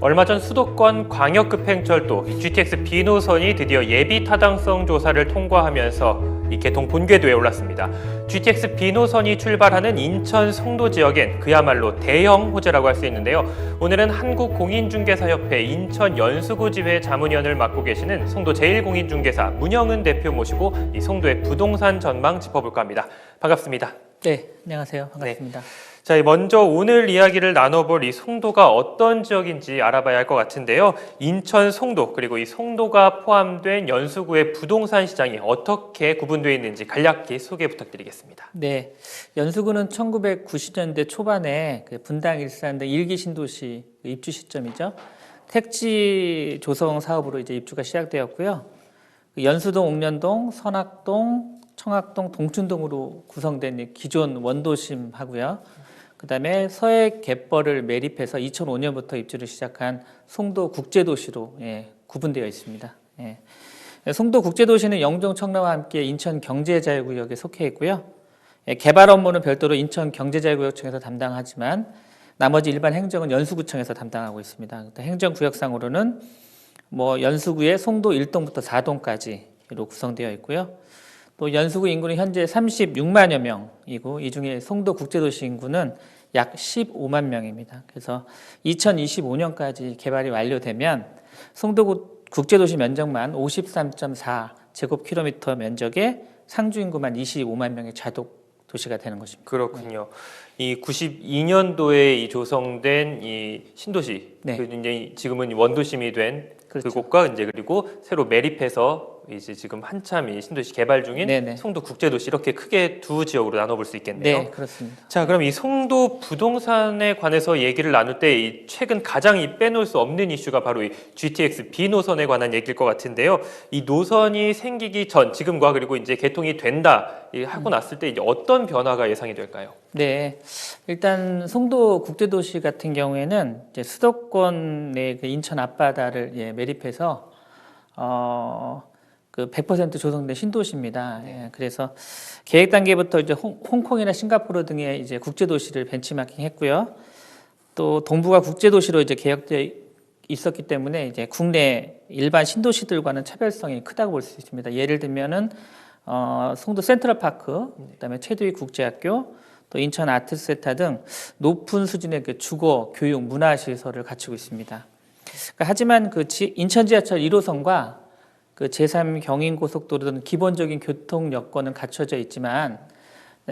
얼마 전 수도권 광역급행철도 GTX B 노선이 드디어 예비 타당성 조사를 통과하면서 이 개통 본궤도에 올랐습니다. GTX B 노선이 출발하는 인천 송도 지역엔 그야말로 대형 호재라고 할 수 있는데요. 오늘은 한국공인중개사협회 인천 연수구지회 자문위원을 맡고 계시는 송도 제1공인중개사 문영은 대표 모시고 이 송도의 부동산 전망 짚어볼까 합니다. 반갑습니다. 네, 안녕하세요. 반갑습니다. 자, 먼저 오늘 이야기를 나눠볼 이 송도가 어떤 지역인지 알아봐야 할 것 같은데요. 인천 송도 그리고 이 송도가 포함된 연수구의 부동산 시장이 어떻게 구분되어 있는지 간략히 소개 부탁드리겠습니다. 네, 연수구는 1990년대 초반에 분당, 일산 등 일기 신도시 입주 시점이죠. 택지 조성 사업으로 이제 입주가 시작되었고요. 연수동, 옥년동, 선악동, 청학동, 동춘동으로 구성된 기존 원도심하고요. 그다음에 서해 갯벌을 매립해서 2005년부터 입주를 시작한 송도 국제도시로 구분되어 있습니다. 송도 국제도시는 영종 청라와 함께 인천 경제자유구역에 속해 있고요. 개발 업무는 별도로 인천 경제자유구역청에서 담당하지만 나머지 일반 행정은 연수구청에서 담당하고 있습니다. 행정구역상으로는 연수구의 송도 1동부터 4동까지로 구성되어 있고요. 또 연수구 인구는 현재 36만여 명이고 이 중에 송도 국제도시 인구는 약 15만 명입니다. 그래서 2025년까지 개발이 완료되면 송도 국제도시 면적만 53.4 제곱킬로미터 면적에 상주 인구만 25만 명의 자독 도시가 되는 것입니다. 그렇군요. 이 92년도에 이 조성된 이 신도시, 네. 이제 지금은 원도심이 된 그렇죠. 그곳과 이제 그리고 새로 매립해서 이제 지금 한참 이 신도시 개발 중인 네네. 송도 국제도시 이렇게 크게 두 지역으로 나눠볼 수 있겠네요. 네, 그렇습니다. 자, 그럼 이 송도 부동산에 관해서 얘기를 나눌 때 이 최근 가장 빼놓을 수 없는 이슈가 바로 이 GTX B 노선에 관한 얘기일 것 같은데요. 이 노선이 생기기 전 지금과 그리고 이제 개통이 된다 하고 났을 때 이제 어떤 변화가 예상이 될까요? 네, 일단 송도 국제도시 같은 경우에는 이제 수도권의 그 인천 앞바다를 매립해서 그 100% 조성된 신도시입니다. 그래서 계획 단계부터 이제 홍콩이나 싱가포르 등의 이제 국제도시를 벤치마킹했고요. 또 동부가 국제도시로 이제 계획되어 있었기 때문에 이제 국내 일반 신도시들과는 차별성이 크다고 볼 수 있습니다. 예를 들면은 송도 센트럴파크, 그다음에 최두희 국제학교, 또 인천 아트센터 등 높은 수준의 그 주거, 교육, 문화 시설을 갖추고 있습니다. 하지만 그 인천 지하철 1호선과 그 제3 경인고속도로 등 기본적인 교통 여건은 갖춰져 있지만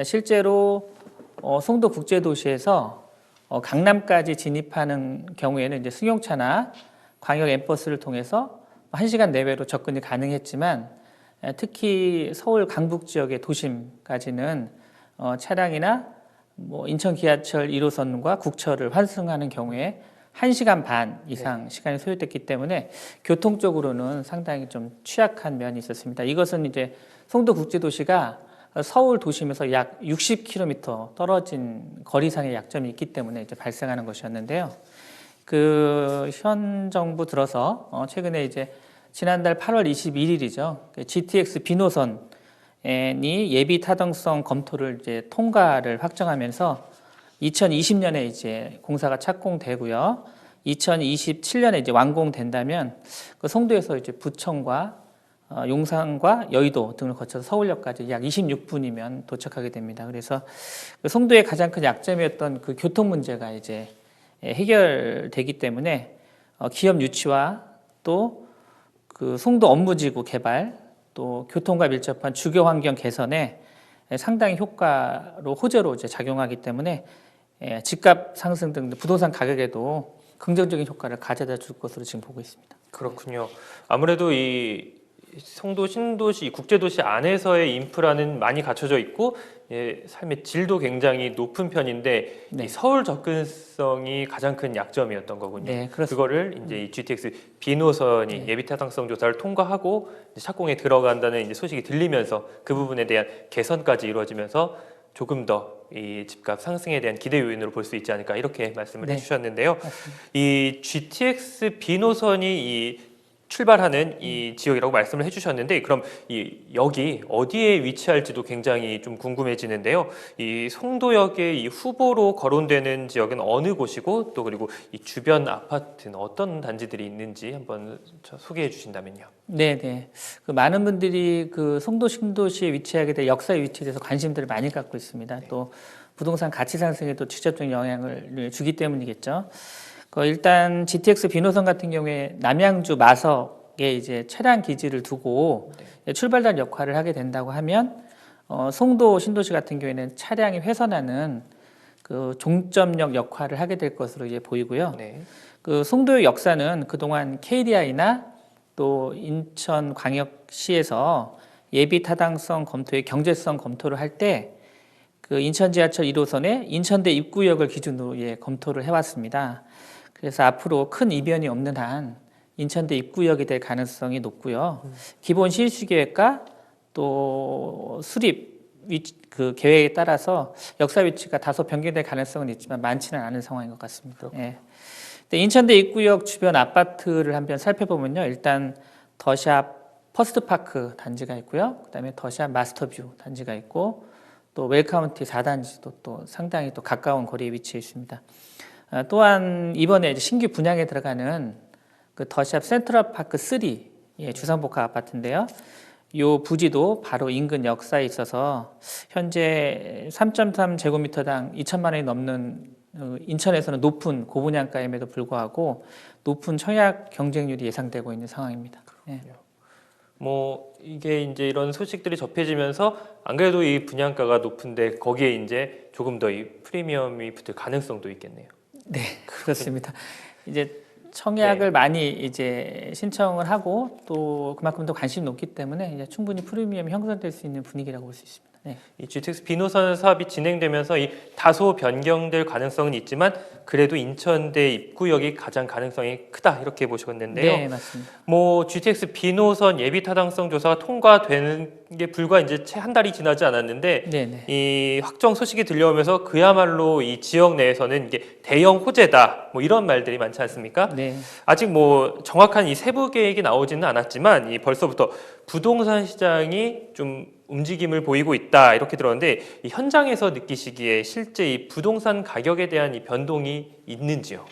실제로 송도 국제도시에서 강남까지 진입하는 경우에는 이제 승용차나 광역 엠버스를 통해서 1시간 내외로 접근이 가능했지만 특히 서울 강북 지역의 도심까지는 차량이나 인천 기아철 1호선과 국철을 환승하는 경우에 1시간 반 이상 시간이 소요됐기 때문에 교통적으로는 상당히 좀 취약한 면이 있었습니다. 이것은 이제 송도 국제도시가 서울 도심에서 약 60km 떨어진 거리상의 약점이 있기 때문에 이제 발생하는 것이었는데요. 그 현 정부 들어서 최근에 이제 지난달 8월 21일이죠. GTX B 노선이 예비 타당성 검토를 이제 통과를 확정하면서 2020년에 이제 공사가 착공되고요. 2027년에 이제 완공된다면 그 송도에서 이제 부천과 용산과 여의도 등을 거쳐서 서울역까지 약 26분이면 도착하게 됩니다. 그래서 그 송도의 가장 큰 약점이었던 그 교통 문제가 이제 해결되기 때문에 기업 유치와 또 그 송도 업무지구 개발 또 교통과 밀접한 주거 환경 개선에 상당히 효과로 호재로 이제 작용하기 때문에 집값 상승 등 부동산 가격에도 긍정적인 효과를 가져다 줄 것으로 지금 보고 있습니다. 그렇군요. 아무래도 이 송도 신도시 국제도시 안에서의 인프라는 많이 갖춰져 있고 삶의 질도 굉장히 높은 편인데 이 서울 접근성이 가장 큰 약점이었던 거군요. 네, 그렇습니다. 그거를 이제 이 GTX B 노선이 예비 타당성 조사를 통과하고 이제 착공에 들어간다는 이제 소식이 들리면서 그 부분에 대한 개선까지 이루어지면서 조금 더 이 집값 상승에 대한 기대 요인으로 볼 수 있지 않을까 이렇게 말씀을 해주셨는데요. 맞습니다. 이 GTX B 노선이 이 출발하는 이 지역이라고 말씀을 해주셨는데, 그럼 여기 어디에 위치할지도 굉장히 좀 궁금해지는데요. 이 송도역의 이 후보로 거론되는 지역은 어느 곳이고, 또 그리고 이 주변 아파트는 어떤 단지들이 있는지 한번 소개해 주신다면요. 네네. 그 많은 분들이 그 송도 신도시에 위치하게 될 역사의 위치에 대해서 관심들을 많이 갖고 있습니다. 또 부동산 가치 상승에도 직접적인 영향을 주기 때문이겠죠. 일단 GTX 비노선 같은 경우에 남양주 마석에 이제 차량 기지를 두고 출발단 역할을 하게 된다고 하면 송도 신도시 같은 경우에는 차량이 훼손하는 그 종점역 역할을 하게 될 것으로 이제 보이고요. 네. 그 송도의 역사는 그동안 KDI나 또 인천광역시에서 예비 타당성 검토의 경제성 검토를 할 때 그 인천 지하철 1호선의 인천대 입구역을 기준으로 검토를 해왔습니다. 그래서 앞으로 큰 이변이 없는 한 인천대 입구역이 될 가능성이 높고요. 기본 실시 계획과 또 수립 그 계획에 따라서 역사 위치가 다소 변경될 가능성은 있지만 많지는 않은 상황인 것 같습니다. 예. 인천대 입구역 주변 아파트를 한번 살펴보면요. 일단 더샵 퍼스트파크 단지가 있고요. 그다음에 더샵 마스터뷰 단지가 있고 또 웰카운티 4단지도 또 상당히 또 가까운 거리에 위치해 있습니다. 또한 이번에 이제 신규 분양에 들어가는 그 더샵 센트럴파크 3 주상복합 아파트인데요. 이 부지도 바로 인근 역사에 있어서 현재 3.3제곱미터당 2천만 원이 넘는 인천에서는 높은 고분양가임에도 불구하고 높은 청약 경쟁률이 예상되고 있는 상황입니다. 네. 뭐 이게 이제 이런 소식들이 접해지면서 안 그래도 이 분양가가 높은데 거기에 이제 조금 더 이 프리미엄이 붙을 가능성도 있겠네요. 네, 그렇습니다. 이제 청약을 많이 이제 신청을 하고 또 그만큼 더 관심이 높기 때문에 이제 충분히 프리미엄이 형성될 수 있는 분위기라고 볼 수 있습니다. 네. 이 GTX 비노선 사업이 진행되면서 이 다소 변경될 가능성은 있지만 그래도 인천대 입구역이 가장 가능성이 크다 이렇게 보셨는데요. 네, 맞습니다. 뭐 GTX 비노선 예비 타당성 조사가 통과되는 게 불과 이제 채 한 달이 지나지 않았는데 네네. 이 확정 소식이 들려오면서 그야말로 이 지역 내에서는 이게 대형 호재다 뭐 이런 말들이 많지 않습니까? 네. 아직 뭐 정확한 이 세부 계획이 나오지는 않았지만 이 벌써부터 부동산 시장이 좀 움직임을 보이고 있다 이렇게 들었는데 이 현장에서 느끼시기에 실제 이 부동산 가격에 대한 이 변동이 있는지요?